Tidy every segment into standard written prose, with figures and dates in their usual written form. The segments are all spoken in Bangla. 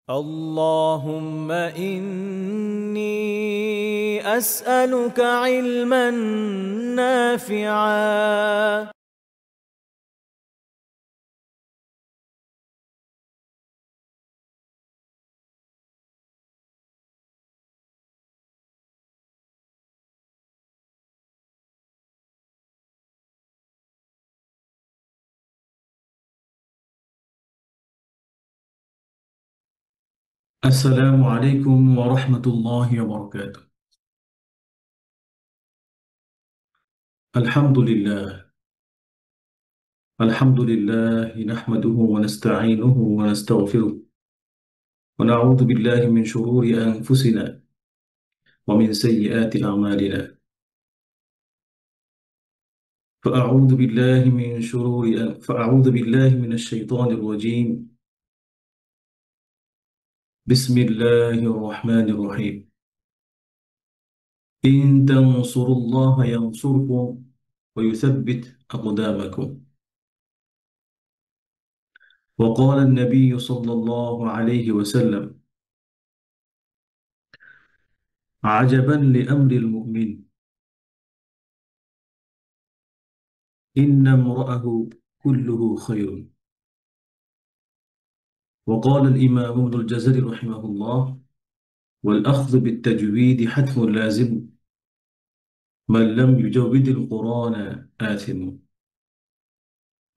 اللهم إني أسألك علما نافعا. السلام عليكم ورحمة الله وبركاته. الحمد لله. الحمد لله نحمده ونستعينه ونستغفره ونعوذ بالله من شرور أنفسنا ومن سيئات أعمالنا. فأعوذ بالله من الشيطان الرجيم. بسم الله الرحمن الرحيم. إن تنصروا الله ينصركم ويثبت أقدامكم. وقال النبي صلى الله عليه وسلم: عجبا لأمر المؤمن إن امرأه كله خير. وقال الإمام ابن الجزري رحمه الله: والأخذ بالتجويد حتم لازم من لم يجود القرآن آثم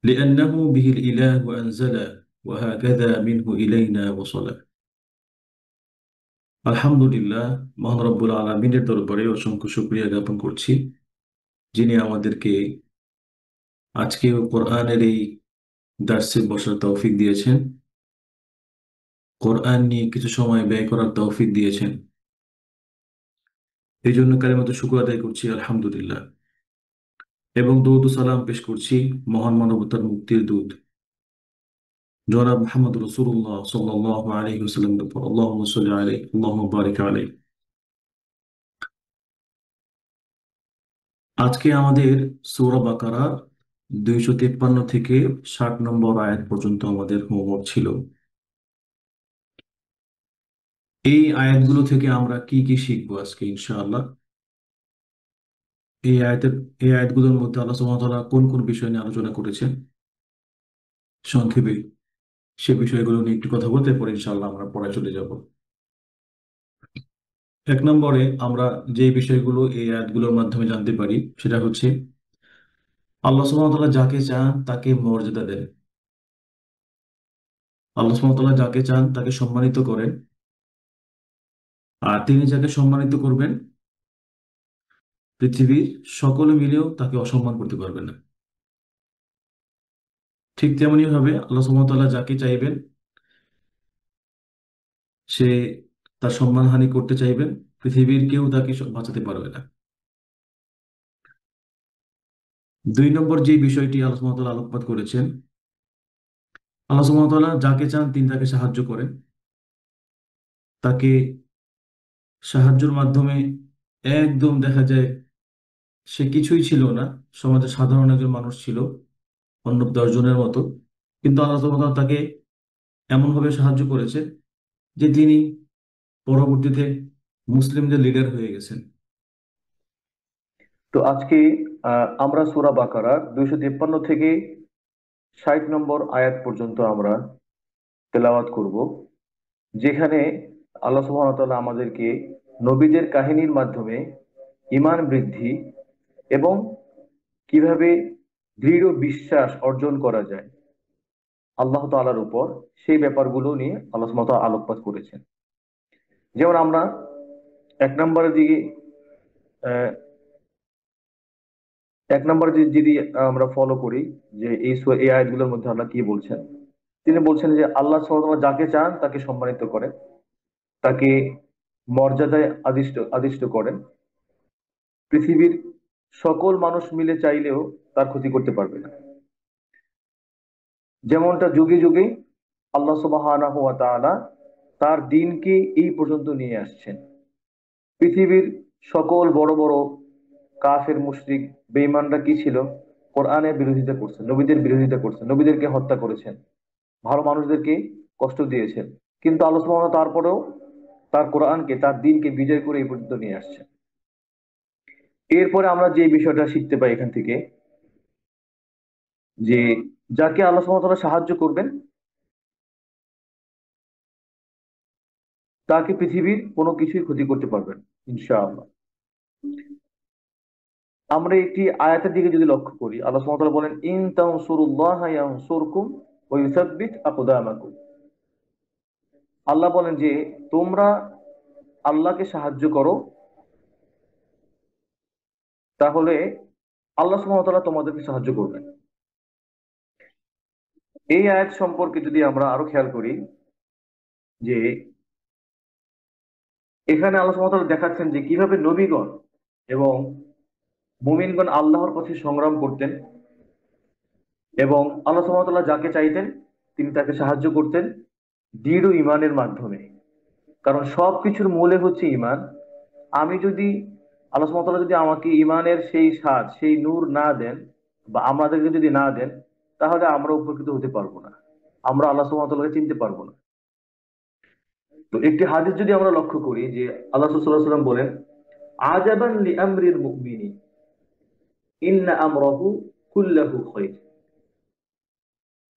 لأنه به الإله أنزل وهكذا منه إلينا وصل. আলহামদুলিল্লাহ, মহান রব্বুল আলামিনের দরবারে অসংখ্য শুকরিয়া জ্ঞাপন করছি, যিনি আমাদেরকে আজকে কোরআনের এই দার্সে বসার তৌফিক দিয়েছেন, কোরআন নিয়ে কিছু সময় ব্যয় করার তৌফিক দিয়েছেন। এই জন্য কালিমাতুশ শুকর আদায় করছি, আলহামদুলিল্লাহ। এবং দরুদ ও সালাম পেশ করছি মহান মানবতার মুক্তির দূত জনাব মুহাম্মদ রাসূলুল্লাহ সাল্লাল্লাহু আলাইহি ওয়াসাল্লামের উপর। আল্লাহুম্মা সাল্লি আলাইহি আল্লাহুম্মা বারিক আলাইহি। আজকে আমাদের সূরা বাকারার 253 থেকে 60 নম্বর আয়াত পর্যন্ত আমাদের হোমওয়ার্ক ছিল। এই আয়াতগুলো থেকে আমরা কি কি শিখবো আজকে ইনশাআল্লাহ? এই আয়াতের এই আয়াতগুলোর মধ্যে আল্লাহ সুবহানাহু ওয়া তাআলা কোন কোন বিষয় নিয়ে আলোচনা করেছেন সংক্ষেপে সে বিষয়গুলো নিয়ে একটু কথা বলতে, পরে ইনশাআল্লাহ আমরা পড়ায় চলে যাব। এক নম্বরে আমরা যে বিষয়গুলো এই আয়াতগুলোর মাধ্যমে জানতে পারি সেটা হচ্ছে আল্লাহ সুবহানাহু ওয়া তাআলা যাকে চান তাকে মর্যাদা দেন। আল্লাহ সুবহানাহু ওয়া তাআলা যাকে চান তাকে সম্মানিত করেন, আর তিনি যাকে সম্মানিত করবেন পৃথিবীর সকলে মিলেও তাকে অসম্মান করতে পারবে না। ঠিক তেমনি ভাবে আল্লাহ সুবহানাহু ওয়া তাআলা যাকে চাইবেন সে তার সম্মানহানি করতে চাইবেন, পৃথিবীর কেউ তাকে বাঁচাতে পারবে না। দুই নম্বর যে বিষয়টি আল্লাহ সুবহানাহু ওয়া তাআলা আলোকপাত করেছেন, আল্লাহ সুবহানাহু ওয়া তাআলা যাকে চান তিনি তাকে সাহায্য করেন। তাকে সাহায্যের মাধ্যমে একদম দেখা যায় সে কিছুই ছিল না, সমাজের সাধারণ একজন মানুষ ছিল, অন্য 10 জনের মতো, কিন্তু আল্লাহ সুবহানাহু ওয়া তাআলা তাকে এমনভাবে সাহায্য করেছে যে তিনি পরবর্তীতে মুসলিমদের লিডার হয়ে গেছেন। তো আজকে আমরা সূরা বাকারার 253 থেকে 60 নম্বর আয়াত পর্যন্ত আমরা তেলাওয়াত করব, যেখানে আল্লাহ সুবহানাহু ওয়া তাআলা আমাদেরকে নবীদের কাহিনীর মাধ্যমে ঈমান বৃদ্ধি এবং কিভাবে দৃঢ় বিশ্বাস অর্জন করা যায় আল্লাহ তাআলার উপর, সেই ব্যাপারগুলো নিয়ে আল্লাহ সুবহানাহু ওয়া তাআলা আলোকপাত করেছেন। যেমন আমরা এক নম্বরের দিকে আহ, এক নম্বর যদি আমরা ফলো করি যে এই আয়াতগুলোর মধ্যে আল্লাহ কি বলছেন, তিনি বলছেন যে আল্লাহ সুবহানাহু ওয়া তাআলা যাকে চান তাকে সম্মানিত করেন, তাকে মর্যাদায় আদিষ্ট আদিষ্ট করেন। পৃথিবীর সকল মানুষ মিলে চাইলেও তার ক্ষতি করতে পারবে না। যেমনটা যুগে যুগে আল্লাহ সুবহানাহু ওয়া তাআলা তার দ্বীনকে এই পর্যন্ত নিয়ে আসছেন। পৃথিবীর সকল বড় বড় কাফের মুশরিক বেঈমানরা কি ছিল? কোরআনের বিরোধিতা করছেন, নবীদের বিরোধিতা করছেন, নবীদেরকে হত্যা করেছেন, ভালো মানুষদেরকে কষ্ট দিয়েছেন। কিন্তু আল্লাহ সুবহানাহু ওয়া তাআলা তারপরেও তার কোরআনকে, তার দ্বীনকে বিজয় করে এই পর্যন্ত নিয়ে আসছে। এরপরে আমরা যে বিষয়টা শিখতে পাই এখান থেকে, যে যাকে আল্লাহ সুবহানাহু ওয়া তাআলা সাহায্য করবেন তাকে পৃথিবীর কোনো কিছুই ক্ষতি করতে পারবেন না, ইনশাআল্লাহ। আমরা একটি আয়াতের দিকে যদি লক্ষ্য করি, আল্লাহ সুবহানাহু ওয়া তাআলা বলেন, ইন তানসুরুল্লাহা ইয়ানসুরকুম ওয়া ইউসাব্বিত আকদামাকুম। আল্লাহ বলেন যে তোমরা আল্লাহকে সাহায্য করো, তাহলে আল্লাহ সুবহানাহু ওয়া তাআলা তোমাদেরকে সাহায্য করবেন। এই আয়াত সম্পর্কে যদি আমরা আরো খেয়াল করি, যে এখানে আল্লাহ সুবহানাহু ওয়া তাআলা দেখাচ্ছেন যে কিভাবে নবীগণ এবং মুমিনগণ আল্লাহর পথে সংগ্রাম করতেন, এবং আল্লাহ সুবহানাহু ওয়া তাআলা যাকে চাইতেন তিনি তাকে সাহায্য করতেন দৃঢ় ঈমানের মাধ্যমে। কারণ সবকিছুর মূলে হচ্ছে ঈমান। আমি যদি, আল্লাহ সুবহানাহু ওয়া তাআলা যদি আমাকে ঈমানের সেই স্বাদ, সেই নূর না দেন, বা আমাদেরকে যদি না দেন, তাহলে আমরা উপকৃত হতে পারবো না, আমরা আল্লাহ সুবহানাহু ওয়া তাআলাকে চিনতে পারবো না। তো একটি হাদিস যদি আমরা লক্ষ্য করি, যে আল্লাহ রাসূল সাল্লাল্লাহু আলাইহি ওয়াসাল্লাম বলেন, আজাবান লিআমরিল মুমিনি ইন্না আমরাহু কুল্লাহু খায়র।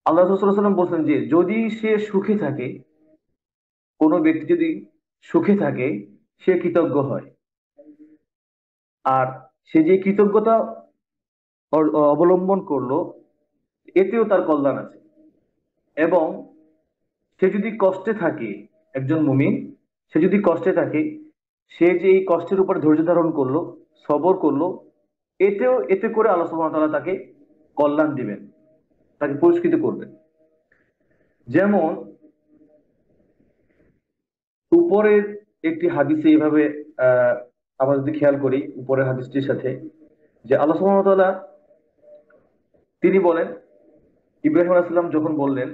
আল্লাহ রাসূল সাল্লাল্লাহু আলাইহি ওয়াসাল্লাম বলছেন যে যদি সে সুখে থাকে, কোনো ব্যক্তি যদি সুখে থাকে, সে কৃতজ্ঞ হয়, আর সে যে কৃতজ্ঞতা অবলম্বন করলো, এতেও তার কল্যাণ আছে। এবং সে যদি কষ্টে থাকে, একজন মুমিন সে যদি কষ্টে থাকে, সে যে এই কষ্টের উপর ধৈর্য ধারণ করলো, সবর করলো, এতে করে আল্লাহ সুবহানাহু ওয়া তাআলা তাকে কল্যাণ দিবেন, তাকে পুরস্কৃত করবেন। যেমন উপরের একটি হাদিসে এইভাবে আমরা যদি খেয়াল করি উপরের হাদিসটির সাথে, যে আল্লাহ সুবহানাহু ওয়া তাআলা তিনি বলেন, ইব্রাহিম আলাইহিস সালাম যখন বললেন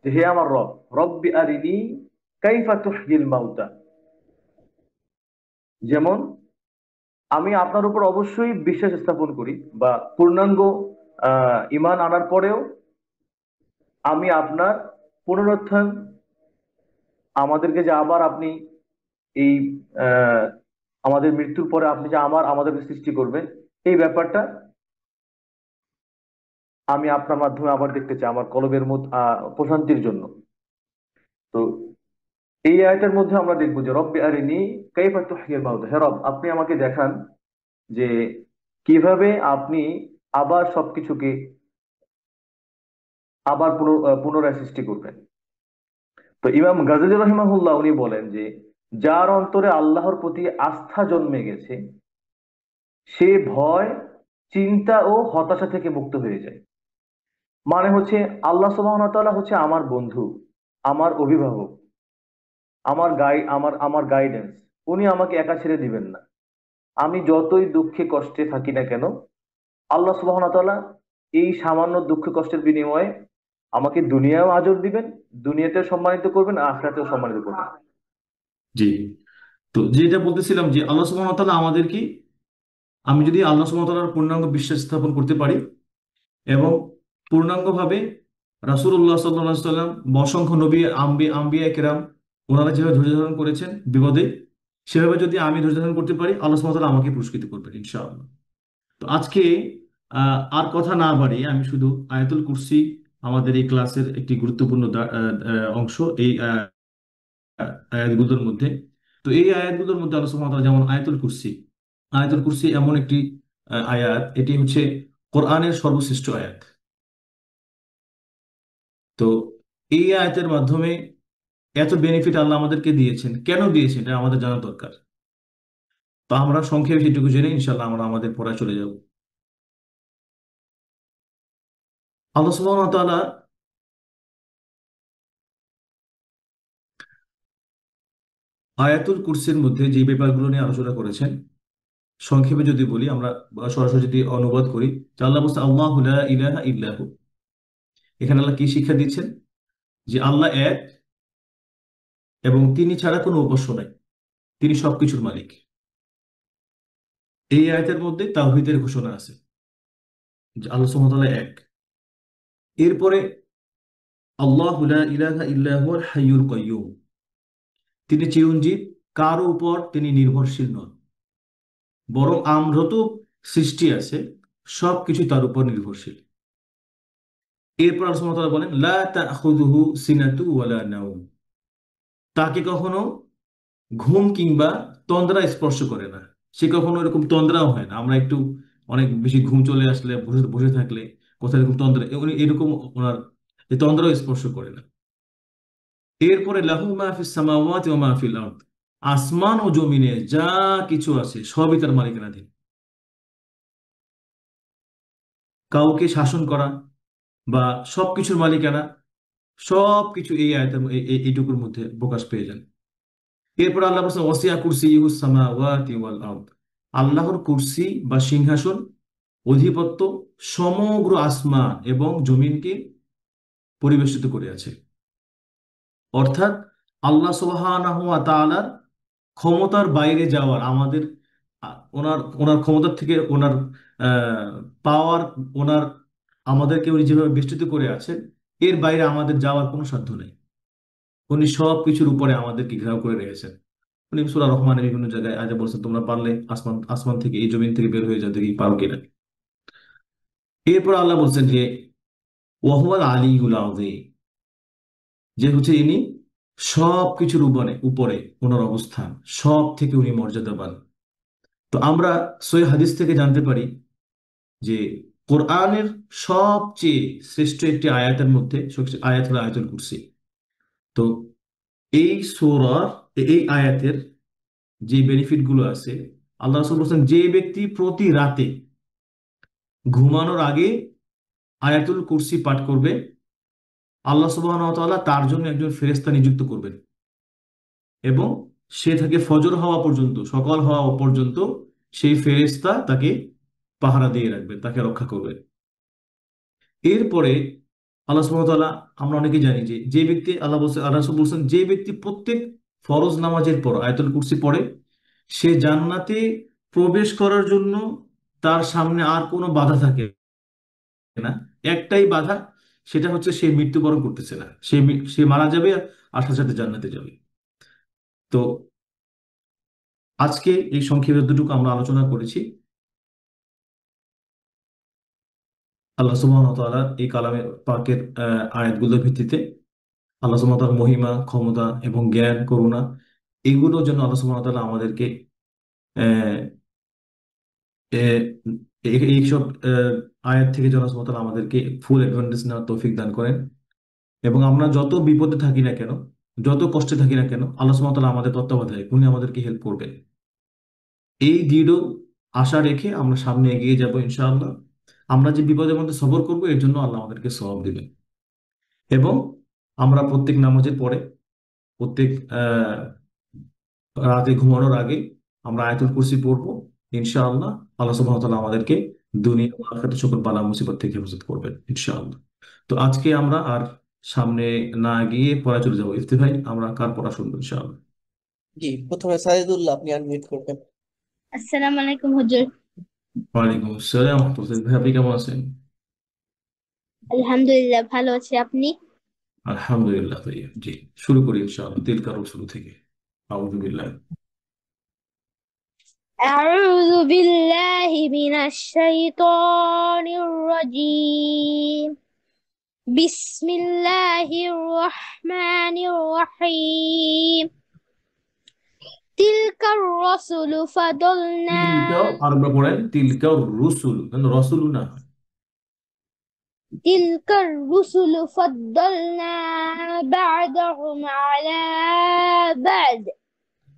যে হে আমার রব, রব্বি আরিনি কাইফা তুহয়িল মাউতা, যেমন আমি আপনার উপর অবশ্যই বিশ্বাস স্থাপন করি, বা পূর্ণাঙ্গ ঈমান আনার পরেও আমি আপনার পুনরুত্থান, আমাদেরকে যে আবার আপনি এই আহ, আমাদের মৃত্যুর পরে আপনি যে আমাদেরকে সৃষ্টি করবেন, এই ব্যাপারটা আমি আপনার মাধ্যমে আবার দেখতে চাই, আমার কলবের মধ্যে প্রশান্তির জন্য। তো এই আয়াতের মধ্যে আমরা দেখবো যে রব্বি আরিনি কাইফা তুহয়িল মাউতা, হে রব আপনি আমাকে দেখান যে কিভাবে আপনি আবার সবকিছুকে আবার পুনরায় সৃষ্টি করবেন। তো ইমাম গাজ্জালী রাহিমাহুল্লাহ উনি বলেন যে যার অন্তরে আল্লাহর প্রতি আস্থা জন্মে গেছে, সে ভয়, চিন্তা ও হতাশা থেকে মুক্ত হয়ে যায়। মানে হচ্ছে আল্লাহ সুবহানাহু ওয়া তাআলা হচ্ছে আমার বন্ধু, আমার অভিভাবক, আমার গাইডেন্স। উনি আমাকে একা ছেড়ে দিবেন না। আমি যতই দুঃখে কষ্টে থাকি না কেন, আল্লাহ সুবহানাহু ওয়া তাআলা এই সামান্য দুঃখ কষ্টের বিনিময়ে আমাকে দুনিয়াও আজর দিবেন, দুনিয়াতেও সম্মানিত করবেন, আখিরাতেও সম্মানিত করবেন। জি। তো যেটা বলতেছিলাম যে আল্লাহ সুবহানাহু ওয়া তাআলা আমাদেরকে, আমি যদি আল্লাহ সুবহানাহু ওয়া তাআলার পূর্ণাঙ্গ বিশ্বাস স্থাপন করতে পারি এবং পূর্ণাঙ্গভাবে রাসূলুল্লাহ সাল্লাল্লাহু আলাইহি সাল্লাম, অসংখ্য নবী, আম্বিয়া কেরাম, ওনারা যেভাবে ধৈর্য ধারণ করেছেন বিপদে, সেভাবে যদি আমি ধৈর্য ধারণ করতে পারি, আল্লাহ সুবহানাহু ওয়া তাআলা আমাকে পুরস্কৃত করবেন ইনশাআল্লাহ। তো আজকে আর কথা না বাড়িয়ে আমি শুধু আয়াতুল কুরসি, আমাদের এই ক্লাসের একটি গুরুত্বপূর্ণ অংশ এই আয়াতগুলোর মধ্যে। তো এই আয়াতগুলোর মধ্যে আল্লাহ সুবহানাহু ওয়া তাআলা, যেমন আয়াতুল কুরসি এমন একটি আয়াত, এটি হচ্ছে কোরআনের সর্বশ্রেষ্ঠ আয়াত। তো এই আয়াতের মাধ্যমে এত বেনিফিট আল্লাহ আমাদেরকে দিয়েছেন, কেন দিয়েছেন এটা আমাদের জানা দরকার। তো আমরা সংক্ষেপে সেটুকু জেনে ইনশাআল্লাহ আমরা আমাদের পড়ায় চলে যাব। আল্লাহ সুবহানাহু ওয়া তাআলা আয়াতুল কুরসির মধ্যে যে ব্যাপারগুলো নিয়ে আলোচনা করেছেন, সংক্ষেপে যদি বলি, আমরা সরাসরি যদি অনুবাদ করি, যে আল্লাহ বলছে আল্লাহু লা ইলাহা ইল্লাহু। এখানে আল্লাহ কি শিক্ষা দিচ্ছেন? যে আল্লাহ এক এবং তিনি ছাড়া কোনো উপাস্য নাই, তিনি সবকিছুর মালিক। এই আয়াতের মধ্যে তাওহীদের ঘোষণা আছে, যে আল্লাহ সুবহানাহু ওয়া তাআলা এক। এরপরে আল্লাহু লা ইলাহা ইল্লা হুয়াল হাইয়ুল কাইয়্যুম, তিনি চিরঞ্জীব, কারো উপর তিনি নির্ভরশীল নন, বরং যত সৃষ্টি আছে সবকিছু তার উপর নির্ভরশীল। এরপর আল্লাহ সুবহানাহু ওয়া তাআলা বলেন লা তাখুযুহু সিনাতু ওয়ালা নাওম, তাকে কখনো ঘুম কিংবা তন্দ্রা স্পর্শ করে না। সে কখনো এরকম তন্দ্রাও হয় না। আমরা একটু অনেক বেশি ঘুম চলে আসলে বসে বসে থাকলে কোথায় এরকম তন্দ্রা, উনি এরকম ওনার এই তন্দ্রাও স্পর্শ করে না। এরপরে লাহু মা ফিস সামাওয়াতি ওয়া মা ফিল আরদ, আসমান ও জমিনে যা কিছু আছে সবই তার মালিকানাধীন। কাউকে শাসন করা বা সবকিছুর মালিকানা, সবকিছু এই আয়াতের এইটুকুর মধ্যে প্রকাশ পেয়ে যান। এরপর আল্লাহ বলছেন ওয়াসিয়া কুরসিয়ুহুস সামাওয়াতি ওয়াল আরদ, আল্লাহর কুরসি বা সিংহাসন, অধিপত্য সমগ্র আসমান এবং জমিনকে পরিবেষ্টিত করে আছে। অর্থাৎ আল্লাহ সুবহানাহু ওয়া তাআলার ক্ষমতার বাইরে যাওয়ার আমাদের ওনার ওনার ক্ষমতার থেকে ওনার পাওয়ার, ওনার আমাদেরকে উনি যেভাবে বেষ্টিত করে আছেন এর বাইরে আমাদের যাওয়ার কোনো সাধ্য নেই। উনি সব কিছুর উপরে আমাদেরকে ঘেরাও করে রেখেছেন। উনি সূরা রহমানের বিভিন্ন জায়গায় আজ বলছেন তোমরা পারলে আসমান আসমান থেকে এই জমিন থেকে বের হয়ে যাও, দেখি পারো কিনা। এরপর আল্লাহ বলছেন যে ওয়াহুয়াল আলিয়ুল আযীম, যে হচ্ছে ইনি সব কিছুর উপরে উপরে ওনার অবস্থান, সব থেকে উনি মর্যাদাবান। তো আমরা সহিহ হাদিস থেকে জানতে পারি যে কোরআনের সবচেয়ে শ্রেষ্ঠ একটি আয়াতের মধ্যে আয়াত হলো আয়াতুল কুরসি। তো এই সূরার এই আয়াতের যে বেনিফিট গুলো আছে, আল্লাহ রাসূল বলেছেন যে ব্যক্তি প্রতি রাতে ঘুমানোর আগে আয়াতুল কুরসি পাঠ করবে, আল্লাহ সুবহানাহু ওয়া তাআলা তার জন্য একজন ফেরেশতা নিযুক্ত করবেন এবং সে থেকে ফজর হওয়া পর্যন্ত, সকাল হওয়া পর্যন্ত সেই ফেরেশতা তাকে পাহারা দিয়ে রাখবে, তাকে রক্ষা করবে। এরপরে আল্লাহ সুবহানাহু ওয়া তাআলা, আমরা অনেকে জানি যে যে ব্যক্তি আল্লাহ বলছেন, আল্লাহ রাসূল বলছেন যে ব্যক্তি প্রত্যেক ফরজ নামাজের পর আয়াতুল কুরসি পড়ে সে জান্নাতে প্রবেশ করার জন্য তার সামনে আর কোনো বাধা থাকে না। একটাই বাধা, সেটা হচ্ছে সে মৃত্যুবরণ করতেছে না, সে মারা যাবে আর সাথে সাথে জান্নাতে যাবে। তো আজকে এই সংক্ষেপে যতটুকু আমরা আলোচনা করেছি, আল্লাহ সুবহানাহু ওয়া তাআলা এই কালামে পাকের আয়াতগুলোর ভিত্তিতে আল্লাহ সুবহানাহু ওয়া তাআলার মহিমা, ক্ষমতা এবং জ্ঞান, করুণা, এগুলোর জন্য আল্লাহ সুবহানাহু ওয়া তাআলা আমাদেরকে আহ, আহ, এইসব আয়াত থেকে যেন আল্লাহ সুবহানাহু ওয়া তাআলা আমাদেরকে ফুল অ্যাডভান্টেজ নেওয়ার তৌফিক দান করেন। এবং আমরা যত বিপদে থাকি না কেন, যত কষ্টে থাকি না কেন, আল্লাহ সুবহানাহু ওয়া তাআলা আমাদের তত্ত্বাবধায়ক, উনি আমাদেরকে হেল্প করবেন। এই দৃঢ় আশা রেখে আমরা সামনে এগিয়ে যাব ইনশাআল্লাহ। আমরা যে বিপদের মধ্যে সবর করব এর জন্য আল্লাহ আমাদেরকে সওয়াব দিবেন। এবং আমরা প্রত্যেক নামাজের পরে, প্রত্যেক রাতে ঘুমানোর আগে আমরা আয়াতুল কুরসি পড়বো ইনশাআল্লাহ। আল্লাহ সুবহানাহু ওয়া তাআলা আমাদেরকে দুনিয়া ও আখিরাতে সকল বালা মুসিবত থেকে হেফাজত করবেন ইনশাআল্লাহ। তো আজকে আমরা আর সামনে না গিয়ে পড়া চলে যাবো। ইফতি ভাই, আমরা কার পড়া শুনবো ইনশাআল্লাহ? জি, প্রথমে সাইদুল্লাহ, আপনি আনমিউট করবেন। আসসালামু আলাইকুম হুজুর। ওয়ালাইকুম আসসালাম ওয়া রাহমাতুল্লাহ। ভাই আপনি কেমন আছেন? আলহামদুলিল্লাহ, ভালো আছি। আপনি? আলহামদুলিল্লাহ ভাই। জি, শুরু করি ইনশাআল্লাহ তিলকা শুরু থেকে। আউযু বিল্লাহ। আউযু বিল্লাহি মিনাশ শাইতানির রাজীম। বিসমিল্লাহির রহমানির রহিম। তিলকার রাসূলু ফাদলনা। তিলকা আরবা পড়েন, তিলকা রুসুল, রসুল না। তিলকার রুসুলু ফাদলনা বা'দাহুম আলা বা'দ।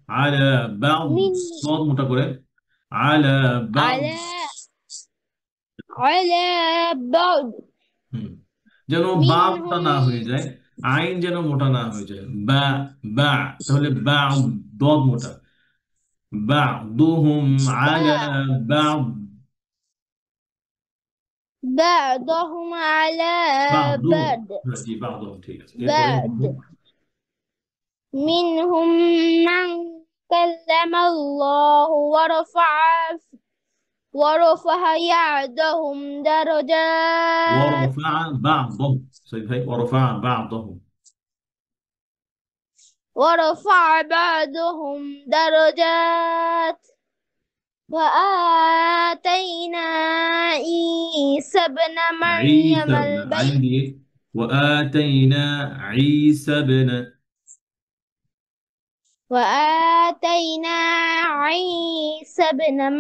আলা বা'দ, মিন সদ মোটা করে, আলা বা'দ। আলা আলা বা'দ হুম, যেন বাপটা মিনহুম না হয়ে যায়, আইন যেন মোটা না হয়ে যায়। বা বা তাহলে দদ মোটা। বা'দুহুম আলা বা'দ, بعضهم على বা'দুহুম, بعض জি বা'দুহুম, ঠিক আছে। এরপরে بعض منهم من كلم الله ورفع بعضهم درجات ওয়ারফা বা'দহুম, সহি ভাই, ওয়ারফা বা'দহুম। ورفع بعضهم درجات وآتينا عيسى ابن مريم عيسى ابن عندي وآتينا عيسى ابن وآتينا عيسى ابن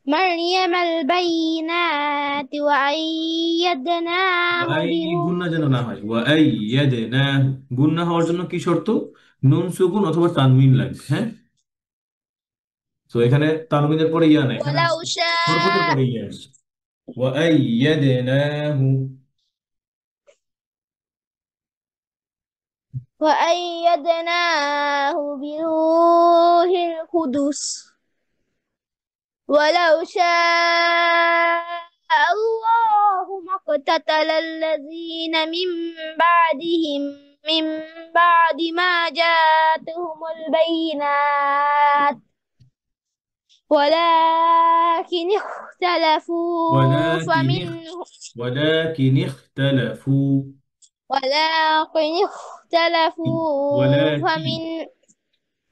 مريم البينات وأيدناه গুন্না যেন না হয় ওয়াইয়াদনাহু গুন্না হওয়ার জন্য কি শর্ত নুন সুকুন অথবা তানবিন লাগবে হ্যাঁ তো এখানে তানবিনের পরে ইয়া না এখানে ولو হরকতের شاء পরে ইয়া আছে ওয়াইয়াদনাহু وأيدناه بروح القدس ولو شاء الله ما اقتتل الذين من بعدهم من بعد ما جاءتهم البينات ولكن اختلفوا فمنهم ولكن اختلفوا ولكن اختلفوا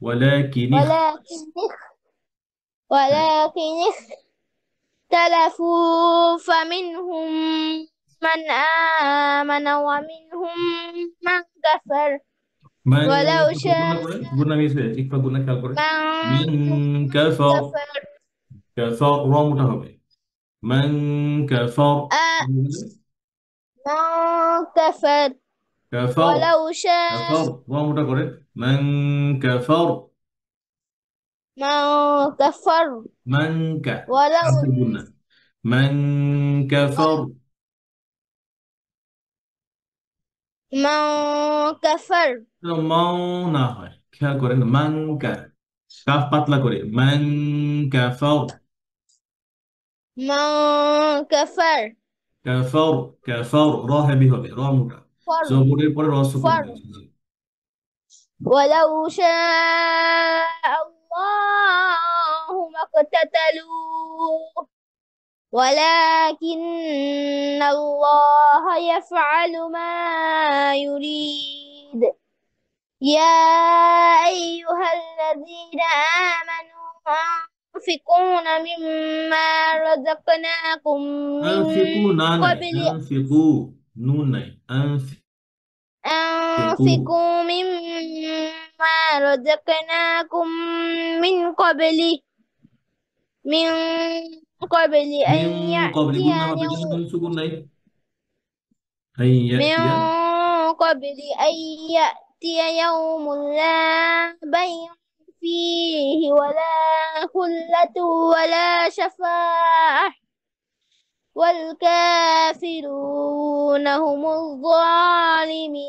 ولكن ولكن ولكن اختلفوا فمنهم من آمن ومنهم من كفر من ولو شاء গুন্না মিশে ইকফা গুন্না খেয়াল করে من من كفر كفر كفر র মোটা হবে من كفر من كفر كفر ولو شاء كفر র মোটা করে من كفر من كفر من ك ولو গুন্না من كفر من كفر মাও না হয় খেয়াল করেন মান কা কাফ পাতলা করে মান কাফার من كفر কাফার কাফার র হেভি হবে র মোটা فر জবরের পরে র সুকুন فر হবে জি। ولو شاء الله ما اقتتلوا ولكن الله يفعل ما يريد يا أيها الذين آمنوا أنفقون مما رزقناكم من أنفقوا না নাই قبل أنفقوا নুন নাই أنفقوا مما رزقناكم من قبل من قبل أن من قبل يأتي গুন্না হবে যেন يوم নুন সুকুন নাই أن من يأتي قبل أن يأتي يوم لا بيع فيه ولا خلة ولا شفاعة والكافرون هم الظالمين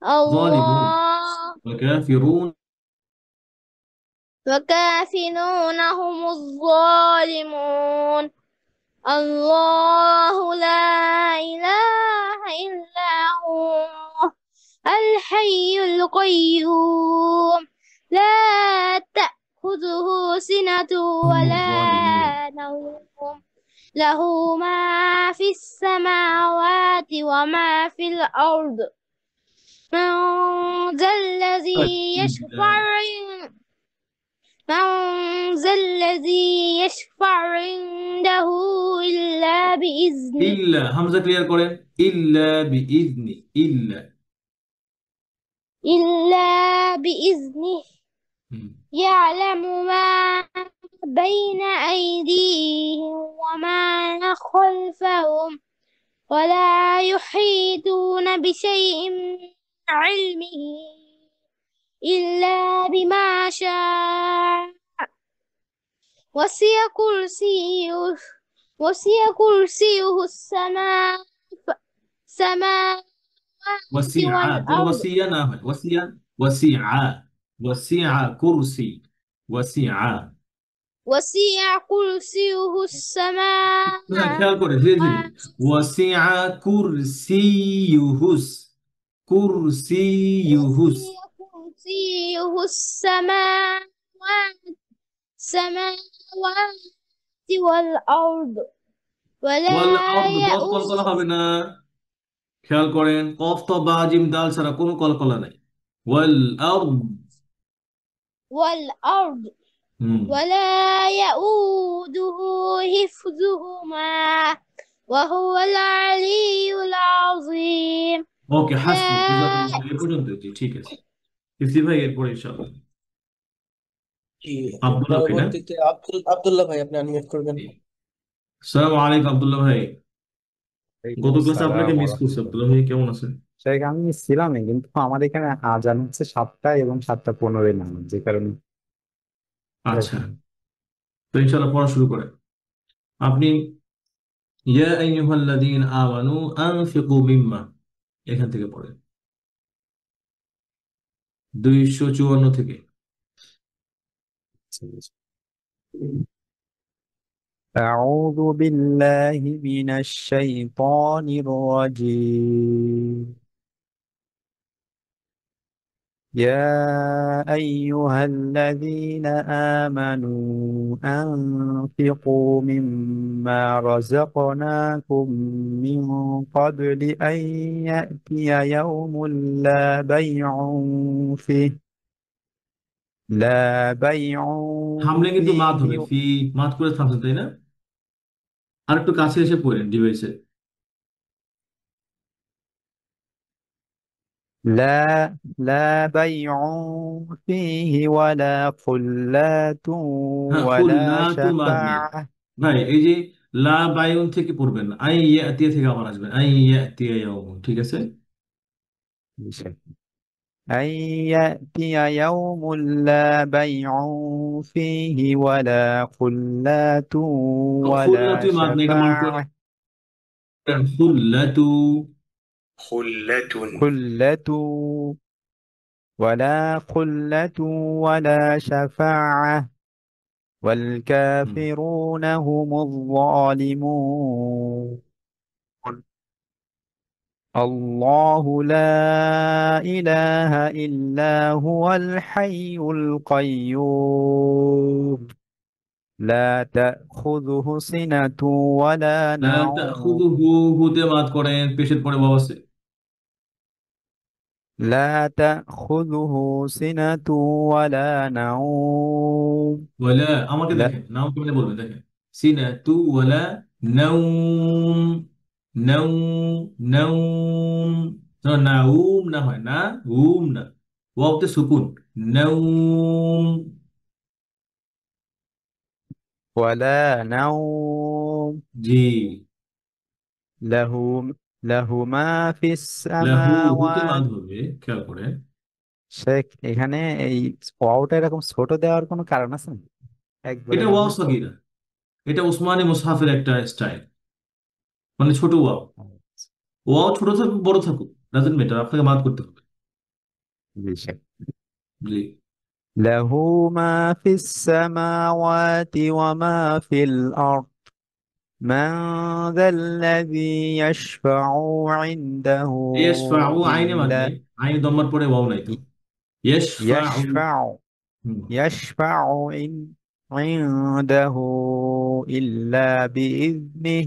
ظالمون الله وكافرون وكافرون هم الظالمون الله لا إله إلا هو الحي القيوم لا تأخذه سنة هم ولا الظالمون نوم له ما في السماوات وما في الأرض من ذا الذي يشفع من ذا الذي يشفع عنده إلا بإذنه إلا হামজা ক্লিয়ার করেন إلا بإذن إلا إلا بإذنه হুম। يعلم ما بين أيديهم وما خلفهم ولا يحيطون بشيء من علمه إلا بما شاء وسع كرسيه السماوات وسيع কোনো والأرض ওয়াসিয়া না হয় ওয়াসিয়া ওয়াসিআ وسع كرسي وسع وسع كرسيه হ্যাঁ السماوات খেয়াল করে ধীরে ধীরে وسع كرسيهس كرسيهس وسع كرسيه السماوات والأرض ولا والأرض ضاد يؤوس কলকলা হবে না খেয়াল করেন, কফ তো বা জিম দাল ছাড়া কোনো কলকলা নাই। ওয়াল আরদ। والأرض হুম। ولا يؤوده حفظهما وهو العلي العظيم ওকে, لا হাসবুক, জাযাকাল্লাহ, এ পর্যন্ত। জি, ঠিক আছে। ইফতি ভাই, এরপরে ইনশাআল্লাহ জি আব্দুল্লাহ ভাই, না? পরবর্তীতে আব্দুল্লাহ ভাই আপনি আনমিউট করবেন। আসসালামু আলাইকুম আব্দুল্লাহ ভাই। ওয়ালাইকুম গত ক্লাসে আপনাকে আসসালাম মিস করছি। ওরহমতুল্লাহ। আব্দুল্লাহ ভাই কেমন আছেন? শেখ আমি ছিলামই, কিন্তু আমার এখানে আজান হচ্ছে 7টায় এবং 7:15 নামাজ, যে কারণে আচ্ছা, তো ইনশাআল্লাহ পড়া শুরু করেন। আপনি ইয়া আইয়ুহাল্লাযীনা আমানু আনফিকু মিম্মা, এখান থেকে পড়েন 254 থেকে। أعوذ بالله من الشيطان الرجيم. يا أيها الذين آمنوا أنفقوا مما رزقناكم من قبل أن يأتي يوم لا بيع فيه لا بيع থামলে কিন্তু মাত হবে, فيه ফি মাত করে থামছেন, তাই না? আর একটু কাছে এসে পড়েন ডিভাইসে। لا بيع فيه ولا خلات হ্যাঁ, ولا খুল্লাতু মাদ নেই شفاعة. ভাই। এই যে লা বায়ুন থেকে পড়বেন না, আই ইয়াতিয়া থেকে আবার আসবেন, আই ইয়াতিয়া ইয়াউমুন, ঠিক আছে? أن يأتي يوم لا بيع فيه ولا خلات ولا খুল্লাতুই মাদ নেই, এটা মনে করে شفاعة. রাখবেন, খুল্লাতু। خلة ولا خلة ولا شفاعة হুম। والكافرون هم الظالمون. الله لا إله إلا هو الحي القيوم لا تأخذه سنة ولا লা نوم তাখুযুহু, হুতে মাদ করেন, পেশের পরে বাবা আছে। لا تأخذه سنة ولا نوم ওয়ালা, আমাকে لا দেখেন, নাম কেমনে বলবেন দেখেন, সিনাতু ওয়ালা নাউম, নাউ নাউম, নাউম না হয় না, উম না, ওয়াওতে সুকুন, নাউম। ولا نوم জি। له له ما في লাহু, হুতে السماوات. মাদ হবে, খেয়াল করে। শেখ, এখানে এই ওয়াওটা এরকম ছোট দেওয়ার কোনো কারণ আছে? একবারে এটা ওয়াও মানে ছোট। সগীরা, এটা উসমানী মুসহাফের একটা স্টাইল, মানে ছোট ওয়াও। ওয়াও ছোট থাকুক বড় থাকুক, ডাজন্ট ম্যাটার, আপনাকে মাদ করতে হবে। জি শেখ। জি। له ما في السماوات وما في الأرض من ذا الذي يشفع عنده ইয়াশফাউ, আইনে মাদ إلا নেই, আইন দম্মার পরে ওয়াও নাই তো। ইয়াশফাউ। يشفع হুম। يشفع عنده إلا بإذنه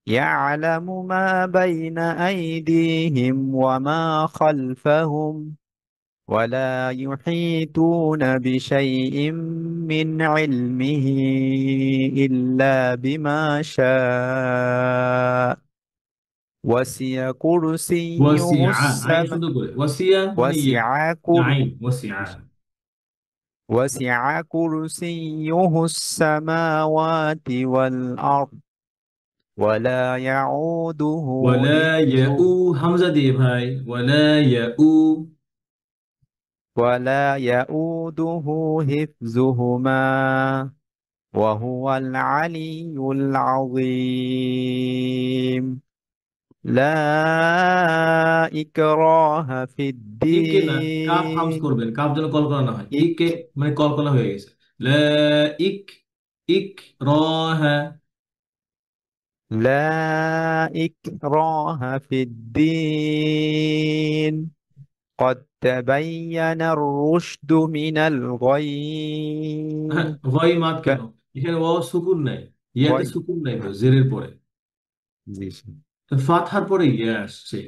يعلم ما بين أيديهم وما خلفهم ولا يحيطون بشيء من علمه إلا بما شاء وسع كرسيه ওয়াসিআ, আইন السماء সুন্দর করে, ওয়াসিয়া মানে ইয়ে, وسع كر আইন ওয়াসিআ। وسع كرسيه السماوات والأرض ولا يعوده ওয়ালা ইয়াউ, حفظه হামজা দিয়ে ভাই, ওয়ালা ইয়াউ। ولا يؤوده حفظهما وهو العلي العظيم لا إكراه في ইকে না, কাফ হামজ الدين করবেন, কাফ যেন কলকলা না হয়, ইকে إك মানে কলকলা হয়ে গেছে। লা ইক, ইক রাহা। لا إكراه في الدين قد تبين الرشد من হ্যাঁ, الغي ভয় মাত কেন? ف- এখানে ওয়াও সুকুন নাই, ইয়াতে غي সুকুন নাই তো, জেরের পরে। জি তো ফাতহার পরে ইয়া আসছে,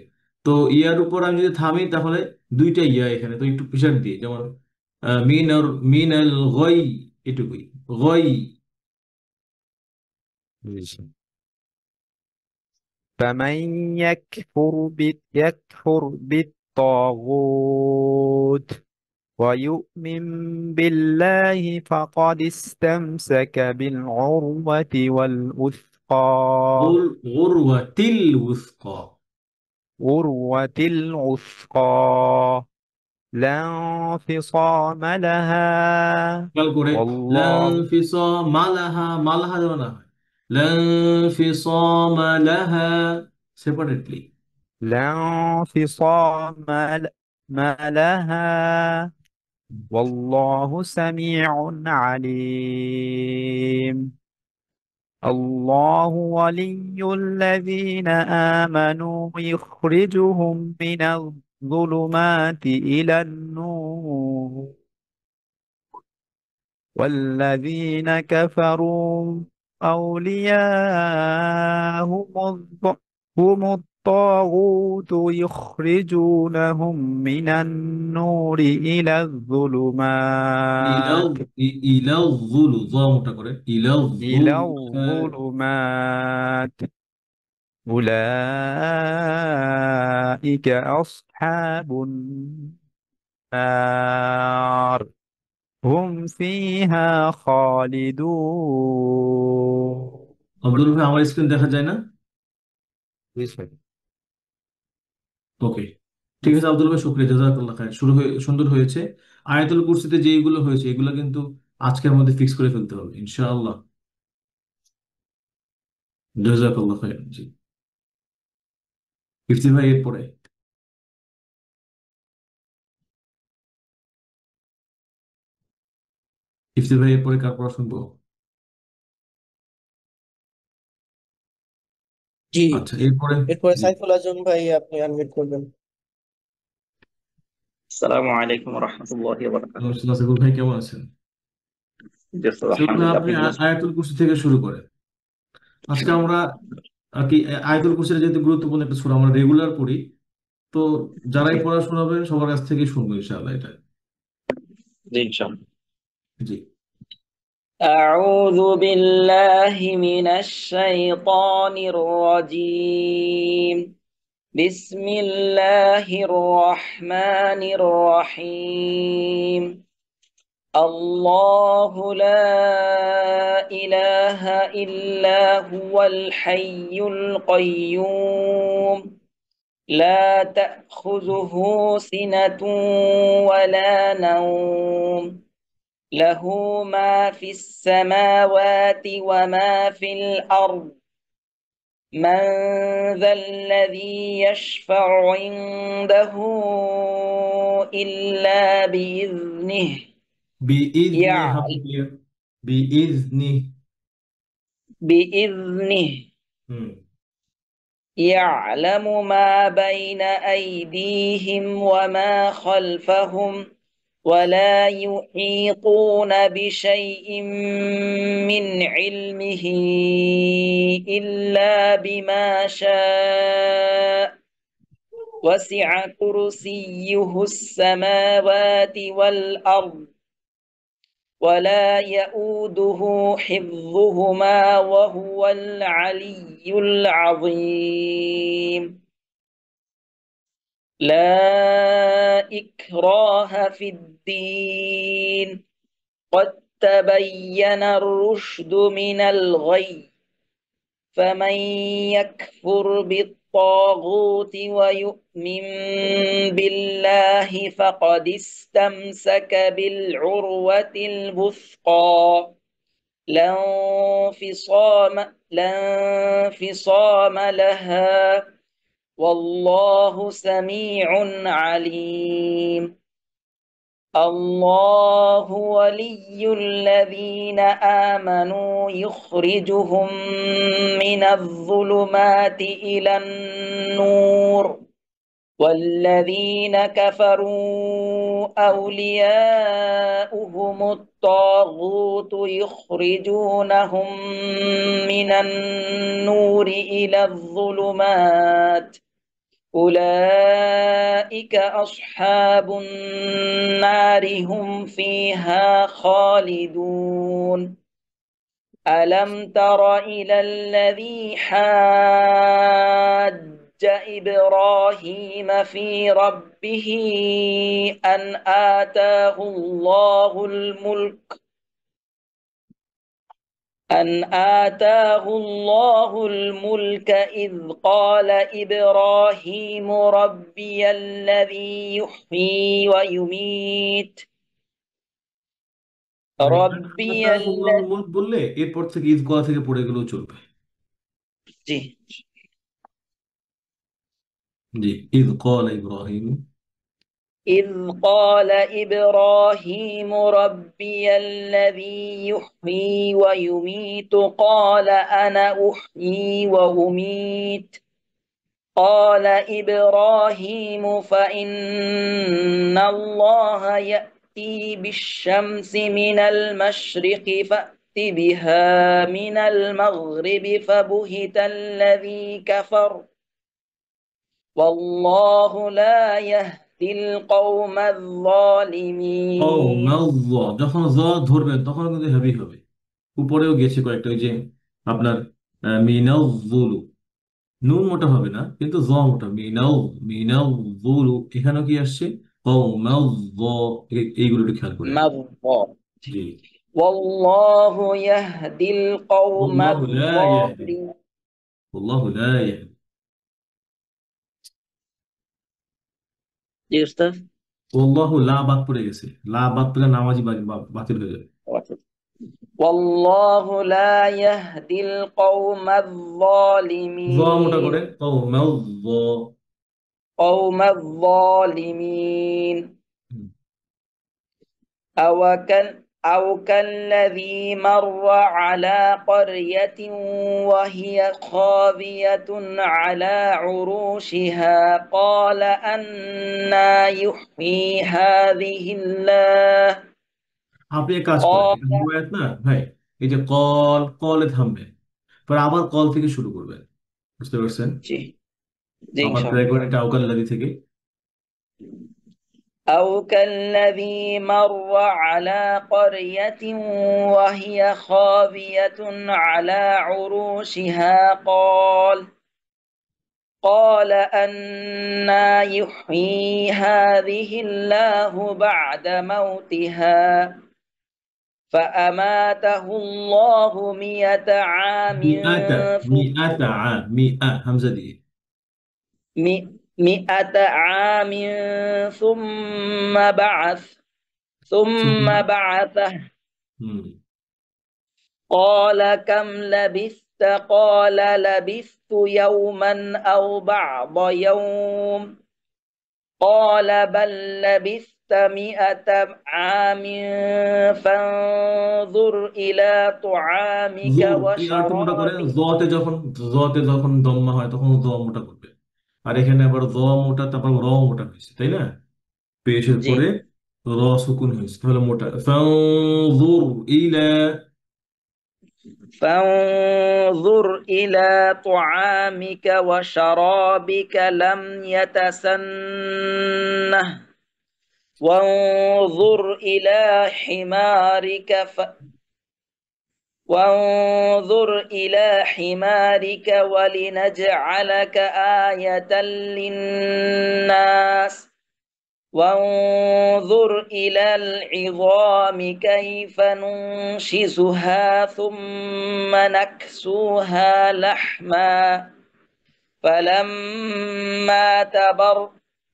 তো ইয়ার উপর আমি যদি থামি তাহলে দুইটা ইয়া এখানে, তো একটু প্রেশার দিই, যেমন মিন আল গই, এটুকুই, গই। বুঝেছি। فمن يكفر بالطاغوت ويؤمن بالله فقد استمسك بالعروة والوثقى غروة الوثقى। عروة الوثقى لا انفصام لها খেয়াল করে, লান والله ফিসাম মালাহা, মালাহা যেন না হয়, লান ফিসাম লাহা, সেপারেটলি। لا انفصام ما لها والله سميع عليم الله ولي الذين آمنوا يخرجهم من الظلمات إلى النور والذين كفروا هم الطاغوت يخرجونهم من النور إلى الظلمات ইলাল যুলু, য মোটা করে, ইলাল إلى যুলুমাত। الظلمات أولئك أصحاب النار هم فيها خالدون আব্দুল ভাই, আমার স্ক্রিন দেখা যায় না? বুঝছেন? ওকে, ঠিক আছে আব্দুল ভাই, শুকরিয়া, জাযাকাল্লাহ খায়ের। শুরু হয়ে সুন্দর হয়েছে। আয়াতুল কুরসিতে যেগুলো হয়েছে এগুলো কিন্তু আজকের মধ্যে ফিক্স করে ফেলতে হবে ইনশাআল্লাহ। জাযাকাল্লাহ খায়ের। জি, ইফতি ভাই এরপরে। ইফতি ভাই এরপরে কার পড়া শুনবো? জি, আচ্ছা, এরপরে। এরপরে জি, সাইফুল আজম ভাই আপনি আনমিউট করবেন। السلام عليكم ورحمة الله وبركاته. নমস্কার সাইফুল ভাই, কেমন আছেন? جزاك সাইফুল الحمد ভাই, لله আপনি بكم جزاك আয়াতুল কুরসি থেকে শুরু করেন। আজকে আমরা আর কি আয়াতুল কুরসির যেহেতু গুরুত্বপূর্ণ একটা সূরা, আমরা রেগুলার পড়ি, তো যারাই جي পড়া শোনাবেন সবার কাছ থেকে শুনবো ইনশাআল্লাহ এটা। جي إن شاء الله. জি। أعوذ بالله من الشيطان الرجيم. بسم الله الرحمن الرحيم. الله لا إله إلا هو الحي القيوم لا تأخذه سنة ولا نوم له ما في السماوات وما في الأرض من ذا الذي يشفع عنده إلا بإذنه বিইذনি, হাফ يعلم ক্লিয়ার, বিইذনি। بإذنه হুম। يعلم ما بين أيديهم وما خلفهم ولا يحيطون بشيء من علمه إلا بما شاء وسع كرسيه السماوات والأرض ولا يؤوده حفظهما وهو العلي العظيم. لا إكراه في الدين قد تبين الرشد من الغي فمن يكفر بالطاغوت ويؤمن بالله فقد استمسك بالعروة الوثقى لا انفصام لها والله سميع عليم. الله ولي الذين آمنوا يخرجهم من الظلمات إلى النور والذين كفروا أولياؤهم الطاغوت يخرجونهم من النور إلى الظلمات أولئك أصحاب النار هم فيها خالدون ألم تر إلى الذي حاج إبراهيم في ربه أن آتاه الله الملك إذ قال إبراهيم ربي الذي يحيي ويميت ربي আল্লাহুল মুলক বললে এরপর থেকে ঈদ করা থেকে পড়ে গেলেও চলবে। জি জি, ঈদ قال ইব্রাহিম। إذ قال إبراهيم ربي الذي يحيي ويميت قال أنا أحيي وأميت قال إبراهيم فإن الله يأتي بالشمس من المشرق فأت بها من المغرب فبهت الذي كفر والله لا يهدي القوم الظالمين যখন জ ধরবেন তখন কিন্তু হেভি হবে। উপরেও গেছে কয়েকটা, ওই যে আপনার মিনাজ্জুলু, নুন মোটা হবে না কিন্তু জ মোটা, মিনাজ্জুলু। এখানেও কি আসছে কওমাজ্জ, এইগুলো একটু খেয়াল করে। مضى জি, والله يهدي القوم আল্লাহু লা ইয়াহদি, الظالمين আল্লাহু লা ইয়াহদি। জি উস্তাদ আল্লাহু লা বাদ পড়ে গেছে, লা বাদ পড়লে নামাজি বাতিল হয়ে যাবে। والله لا يهدي القوم জ মোটা الظالمين করে কওমাজ্জ। قوم الظالمين أو كالذي مر على قرية وهي خاوية على عروشها قال أنى يحيي هذه الله আপনি এক কাজ করেন, قال এটা রুয়ায়াত না ভাই, এই যে কলে থামবেন, পর আবার কল থেকে শুরু করবেন, বুঝতে পারছেন? جي جي إن আবার شاء ট্রাই الله করেন এটা আউকাল্লাদি থেকে। أو كالذي مر على قرية وهي خاوية على عروشها قال أنى يحيي هذه الله بعد موتها فأماته الله 100 عام মিআতা হামজা দিয়ে। 100 عام ثم بعثه হুম قال كم لبثت قال لبثت يوما أو بعض يوم قال بل لبثت 100 عام فانظر إلى طعامك জোর এই আরেকটু মোটা করে, وشرابك জতে যখন দম্মা হয় তখন জ মোটা করবে, আর এখানে আবার জ মোটা তারপর র মোটা হয়েছে, তাই না? পেশের জি পরে র সুকুন হয়েছে, তাহলে মোটা। ফানজুর ইলা, فانظر إلى طعامك وشرابك لم يتسنه وانظر إلى حمارك ولنجعلك آية للناس وانظر إلى العظام كيف ننشزها ثم نكسوها لحما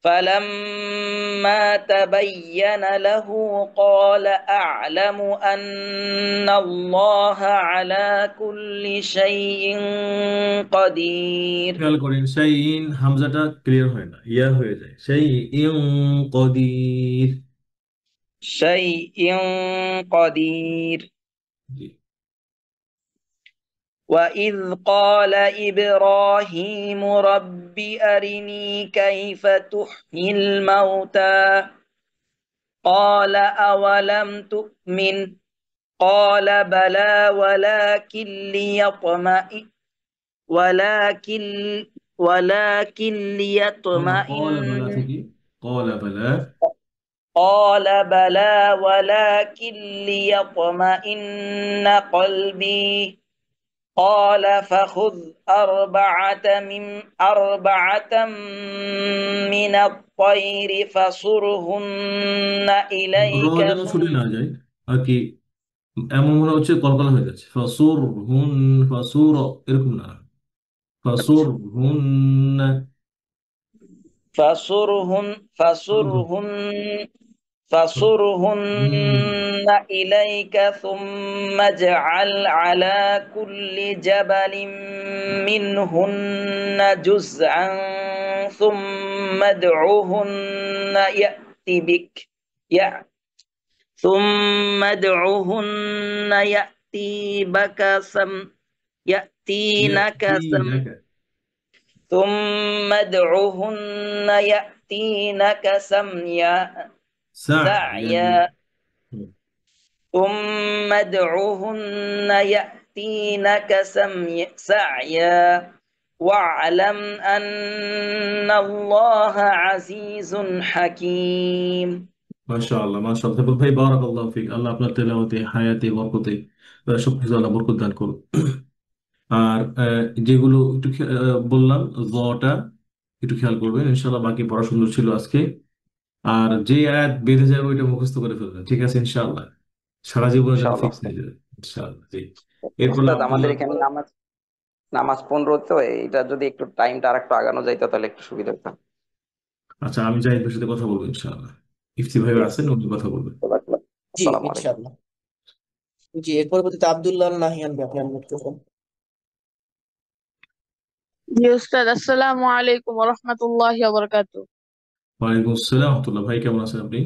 فلما تبين له قال أعلم أن الله على كل شيء قدير খেয়াল করেন শাইইন হামজাটা ক্লিয়ার হয় না, ইয়া হয়ে যায়, শাইইন কদির। شيء قدير জি, وإذ قال إبراهيم رب أرني كيف تحيي الموتى قال أولم تؤمن قال بلى ولكن ليطمئن ولكن ولكن قال ليطمئن بلى থেকে قال بلى قال بلى ولكن ليطمئن قلبي قال فخذ أربعة من الطير فصرهن র إليك যেন ছুটে না যায় আর কি, এমন মনে হচ্ছে কলকলা হয়ে যাচ্ছে। ফাসুর হুন ফাসুর এরকম না, ফাসুর হুন فصرهن فصرهن فصرهن إليك ثم اجعل على كل جبل منهن جزءا ثم ادعهن يأتي بك ثم ادعهن يأتينك ইয়াতিনাকা ثم ادعهن يأتينك سعيا সা'য়া ثم ادعهن يأتينك سعيا واعلم أن الله عزيز حكيم মাশাআল্লাহ মাশাআল্লাহ ভাই, বারাকাল্লাহু ফিক। আল্লাহ আপনার তেলাওয়াতে হায়াতে বরকতে সবকিছু আল্লাহ বরকত দান করুন। আর যেগুলো একটু বললাম জটা একটু খেয়াল করবেন ইনশাআল্লাহ। বাকি পড়া সুন্দর ছিল আজকে। আর যে আয়াত বেঁধে যাবে ওইটা মুখস্থ করে ফেলবেন, ঠিক আছে ইনশাআল্লাহ, সারা জীবনের জন্য ইনশাআল্লাহ। ফিক্স হয়ে যাবে ইনশাআল্লাহ। জি, এরপর ওস্তাদ আমাদের আব্দুল্লাহ। এখানে নামাজ 15 তো, এটা যদি একটু টাইমটা আরেকটু আগানো যাইতো তাহলে একটু সুবিধা হতো। আচ্ছা, আমি জাহিদের সাথে কথা বলবো ইনশাআল্লাহ। ইফতি ভাই আছেন, উনি কথা বলবেন। জি আসসালামু আলাইকুম। ইনশাআল্লাহ। জি এর পরবর্তীতে আব্দুল্লাহ নাহিয়ান ভাই আপনি আনমিউট করবেন। জি উস্তাদ, আসসালামু আলাইকুম ওয়া রাহমাতুল্লাহি ওয়া বারাকাতুহু। ওয়ালাইকুম আসসালাম রাহমাতুল্লাহ। ভাই কেমন আছেন আপনি?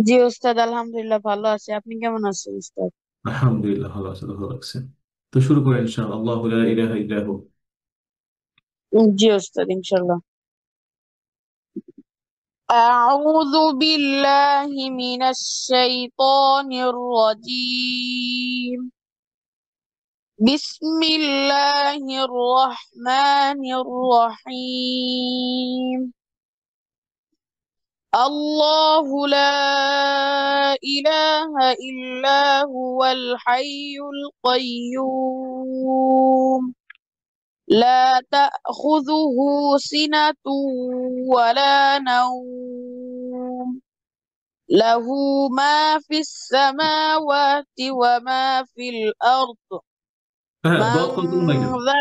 জি উস্তাদ, আলহামদুলিল্লাহ ভালো আছি। আপনি কেমন আছেন উস্তাদ? আলহামদুলিল্লাহ ভালো আছেন, ভালো লাগছে। তো শুরু করেন ইনশাআল্লাহ। আল্লাহু লা ইলাহা ইল্লা হু। জি উস্তাদ, ইনশাআল্লাহ। أعوذ بالله من الشيطان الرجيم. بسم الله الرحمن الرحيم. الله لا إله إلا هو الحي القيوم لا تأخذه سنة ولا نوم له ما في السماوات وما في الأرض হ্যাঁ, من দত কল করুন নাই কেন? ذا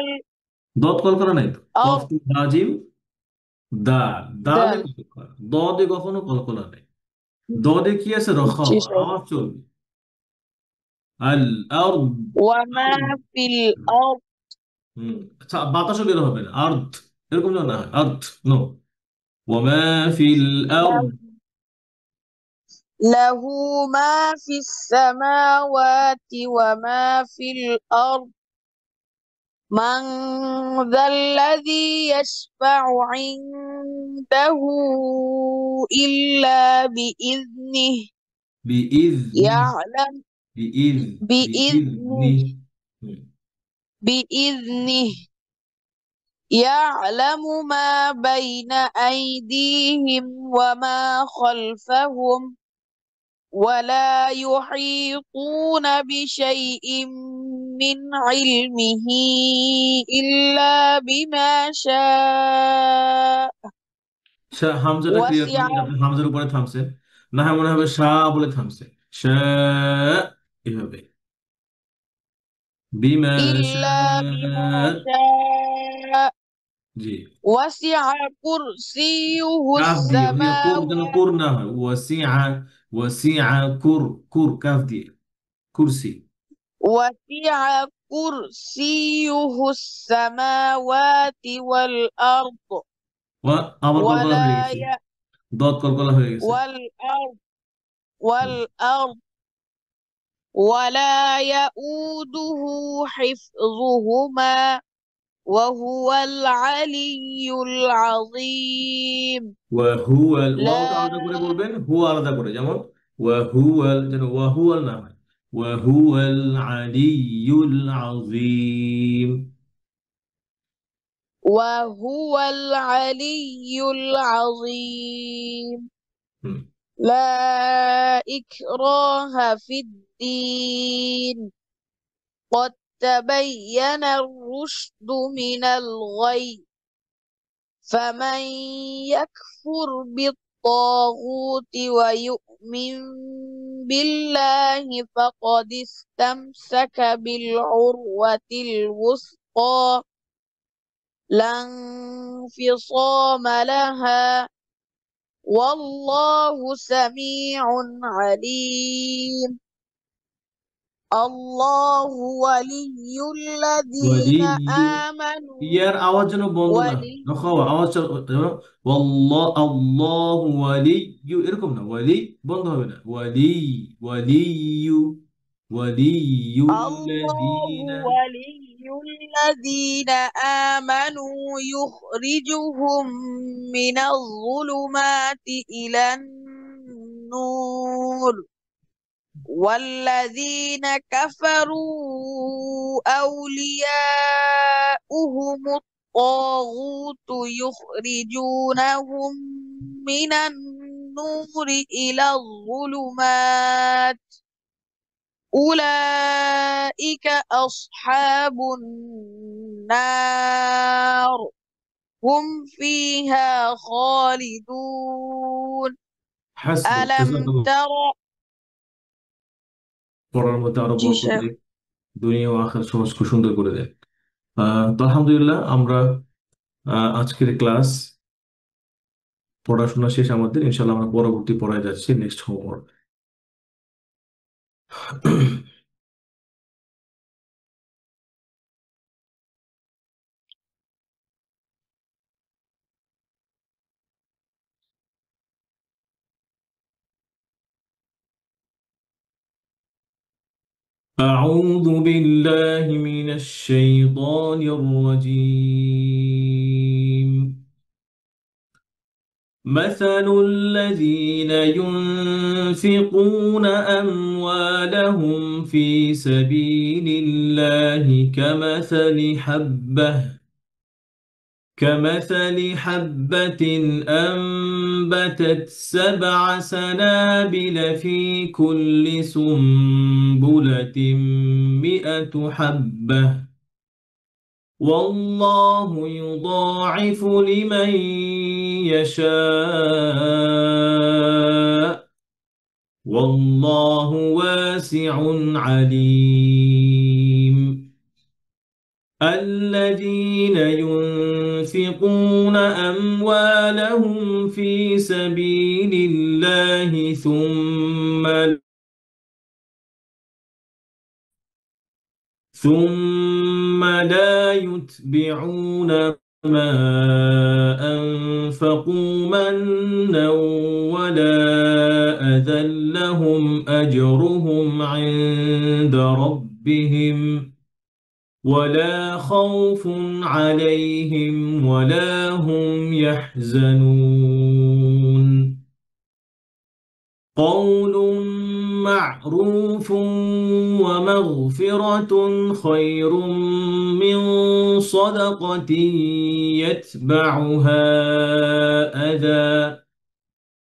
দত কল করা নাই তো। কফ الأرض হাজিম দাল, দালে دل কলকলা, দদে কখনো কলকলা নেই। দদে কি আছে? রখা, আওয়াজ চলবে। আল আরদ, وما في الأرض আচ্ছা, বাতাসও বের হবে না। আর্থ এরকম যেন না হয়, আর্থ নো। ওয়ামা ফিল আরদ, له ما في السماوات وما في الأرض من ذا الذي يشفع عنده إلا بإذنه বিইذনি يعلم বিইذনি। بإذنه يعلم ما بين أيديهم وما خلفهم ولا يحيطون بشيء من علمه إلا بما شاء হামজাটা ক্লিয়ার وسع করবেন। আপনি হামজার উপরে থামছেন, না হয় মনে হবে শাহ বলে থামছেন। শাহ এভাবে, বিমা إلا بما শাহ। شاء জি, وسع كرسيه কাফ দিয়ে ভাইয়া, কুর যেন السماوات কুর না হয়। ওয়াসিআ, ওয়াসিআ কুর, কুর কাফ দিয়ে, কুরসি। وسع كرسيه السماوات والأرض আবার কলকলা হয়ে ولا গেছে, দত কলকলা হয়ে গেছে। والأرض ولا يؤوده حفظهما وهو العلي العظيم ওয়াহুয়াল, ওয়াওটা لا আলাদা করে বলবেন, হুয়া আলাদা করে। যেমন ওয়াহুয়াল, যেন ওয়াহুয়াল না হয়। وهو العلي العظيم. وهو العلي العظيم. হুম, لا إكراه في الدين قد تبين الرشد من الغي فمن يكفر بالطاغوت ويؤمن بالله فقد استمسك بالعروة الوثقى لا انفصام لها والله سميع عليم الله ولي الذين ولي آمنوا ইয়ার আওয়াজ যেন বন্ধ না ولي দেখো আওয়াজ আল্লাহ ওয়ালি ইউ এরকম না ওয়ালি বন্ধ হবে না ওয়ালি ওয়ালি ইউ الله ওয়ালিউল্লাযীনা ولي الذين آمنوا يخرجهم من الظلمات إلى النور والذين كفروا أولياؤهم الطاغوت يخرجونهم من النور إلى الظلمات أولئك أصحاب النار هم فيها خالدون হাসবুক ألم জাযাকাল্লাহ تر পড়ার মধ্যে আরো জি বরকত স্যার দেয় দুনিয়া ও আখিরাত সমাজ খুব সুন্দর করে দেয় তো আলহামদুলিল্লাহ আমরা আজকের ক্লাস পড়াশোনা শেষ আমাদের ইনশাআল্লাহ আমরা পরবর্তী পড়ায় যাচ্ছি নেক্সট হোমওয়ার্ক أعوذ بالله من الشيطان الرجيم مثل الذين ينفقون أموالهم في سبيل الله كمثل حبة أنبتت 7 سنابل في كل سنبلة 100 حبة والله يضاعف لمن يشاء والله واسع عليم الذين ينفقون أموالهم في سبيل الله ثم لا يتبعون ما أنفقوا منا ولا أذى لهم أجرهم عند ربهم ولا خوف عليهم ولا هم يحزنون قول معروف ومغفرة خير من صدقة يتبعها أذى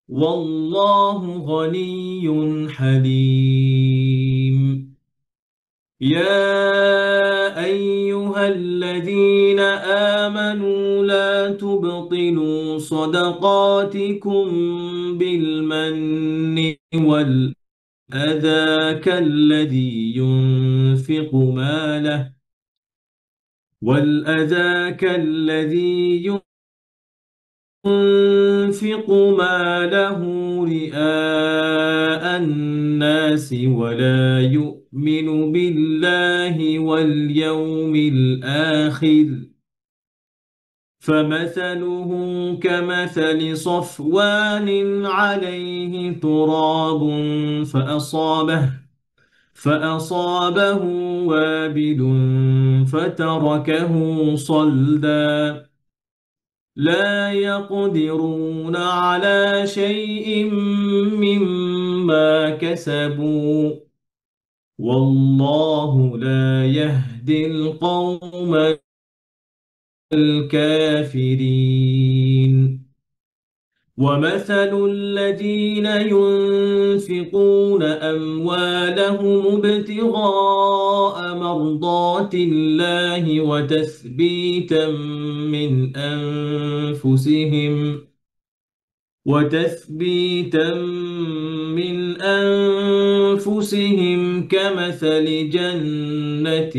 والله غني حليم يا أيها الذين آمنوا لا تبطلوا صدقاتكم بالمن والأذى كالذي ينفق ماله رئاء الناس ولا يؤمن بالله واليوم الآخر فمثله كمثل صفوان عليه تراب فأصابه وابل فتركه صلدا لا يقدرون على شيء مما كسبوا والله لا يهدي القوم الكافرين ومثل الذين ينفقون أموالهم ابتغاء مرضات الله وتثبيتا من أنفسهم كمثل جنة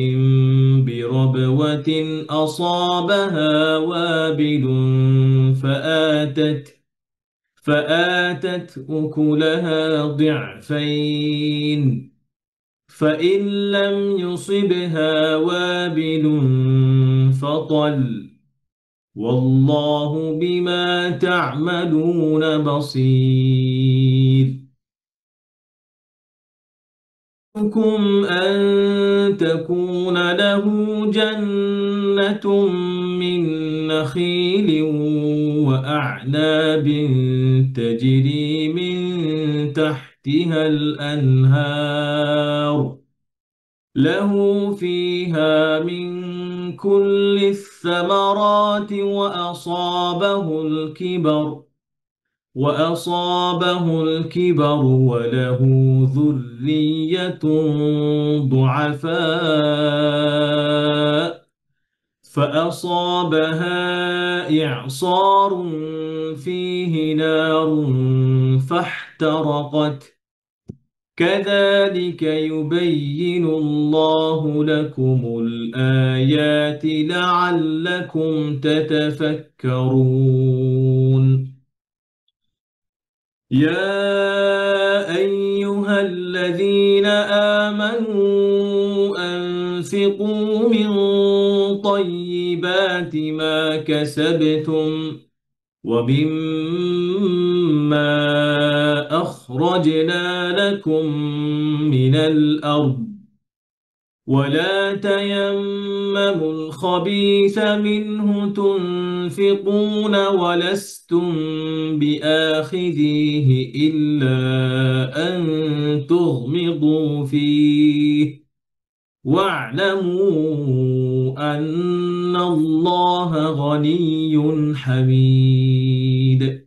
بربوة أصابها وابل فآتت أكلها ضعفين فإن لم يصبها وابل فطل والله بما تعملون بصير يَعِدُكُمْ أن تكون له جنة من نخيل وأعناب تجري من تحتها الأنهار له فيها من كل الثمرات وأصابه الكبر وله ذرية ضعفاء فأصابها إعصار فيه نار فاحترقت كذلك يبين الله لكم الآيات لعلكم تتفكرون يا أيها الذين آمنوا أنفقوا من طيبات ما كسبتم ومما أخرجنا لكم من الأرض ولا تيمموا الخبيث منه تنفقون ولستم بآخذيه إلا أن تغمضوا فيه واعلموا أن الله غني حميد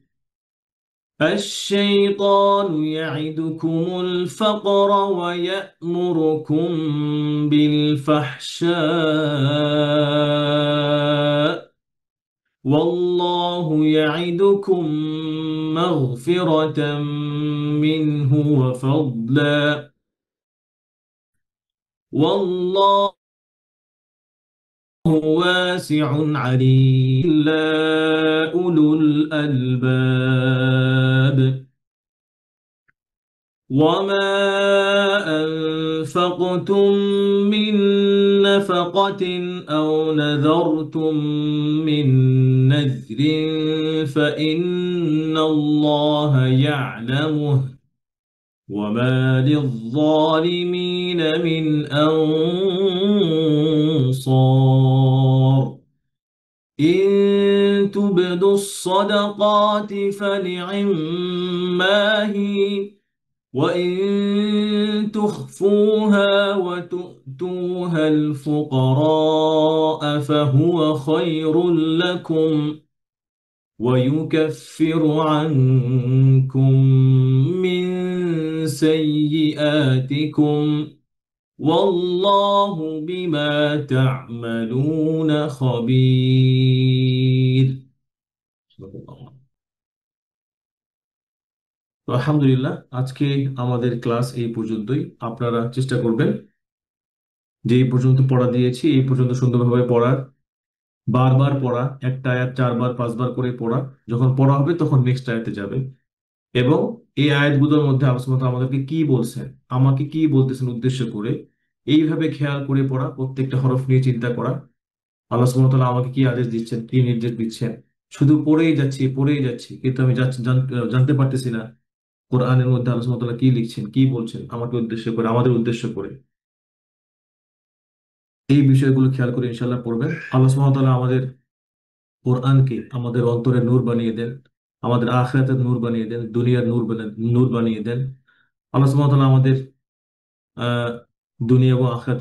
الشيطان يعدكم الفقر ويأمركم بالفحشاء والله يعدكم مغفرة منه وفضلا والله واسع عليم إلا أولو الألباب وما أنفقتم من نفقة أو نذرتم من نذر فإن الله يعلمه وما للظالمين من أنصار إن تبدوا الصدقات فنعما هي وإن تخفوها وتؤتوها الفقراء فهو خير لكم ويكفر عنكم من سيئاتكم والله بما تعملون خبير তো আলহামদুলিল্লাহ আজকে আমাদের ক্লাস এই পর্যন্তই আপনারা চেষ্টা করবেন যে এই পর্যন্ত পড়া দিয়েছি এই পর্যন্ত সুন্দরভাবে পড়ার বারবার পড়া একটা আয়াত 4 বার 5 বার করে পড়া যখন পড়া হবে তখন নেক্সট আয়াতে যাবে এবং এই আয়াতগুলোর মধ্যে আল্লাহ সুবহানাহু ওয়া তাআলা আমাদেরকে কি বলছেন আমাকে কি বলতেছেন উদ্দেশ্য করে এইভাবে খেয়াল করে পড়া প্রত্যেকটা হরফ নিয়ে চিন্তা করা আল্লাহ সুবহানাহু ওয়া তাআলা আমাকে কি আদেশ দিচ্ছেন কি নির্দেশ দিচ্ছেন শুধু পড়েই যাচ্ছি কিন্তু আমি জানতে পারতেছি না কোরআনের মধ্যে আল্লাহ সুবহানাহু ওয়া তাআলা কি লিখছেন কি বলছেন আমাকে উদ্দেশ্য করে আমাদের উদ্দেশ্য করে এই বিষয়গুলো খেয়াল করে ইনশাআল্লাহ পড়বেন আল্লাহ সুবহানাহু ওয়া তাআলা আমাদের কোরআনকে আমাদের অন্তরে নূর বানিয়ে দেন আমাদের আখিরাতের নূর বানিয়ে দেন দুনিয়ার নূর বানিয়ে দেন আল্লাহ সুবহানাহু ওয়া তাআলা আমাদের দুনিয়া এবং আখিরাত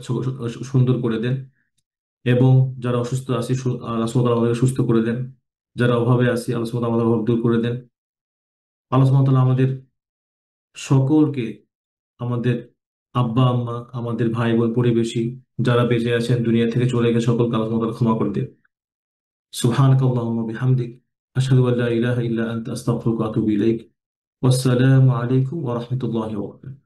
সুন্দর করে দেন, এবং যারা অসুস্থ আছে আল্লাহ সুবহানাহু ওয়া তাআলা আমাদের সুস্থ করে দেন, যারা অভাবে আছে আল্লাহ সুবহানাহু ওয়া তাআলা আমাদের অভাব দূর করে দেন। আল্লাহ সুবহানাহু ওয়া তাআলা আমাদের সকলকে, আমাদের আব্বা আম্মা, আমাদের ভাই বোন, প্রতিবেশী যারা বেঁচে আছেন, দুনিয়া থেকে চলে গেছে, সকলকে আল্লাহ সুবহানাহু ওয়া তাআলা ক্ষমা করে দেন। সুবহানাকাল্লাহুম্মা ওয়া বিহামদিক আশহাদু আল্লা ইলাহা ইল্লা আনতা আস্তাগফিরুকা ওয়া আতুবু ইলাইক। ওয়াসসালামু আলাইকুম ওয়া রাহমাতুল্লাহি ওয়া বারাকাতুহু।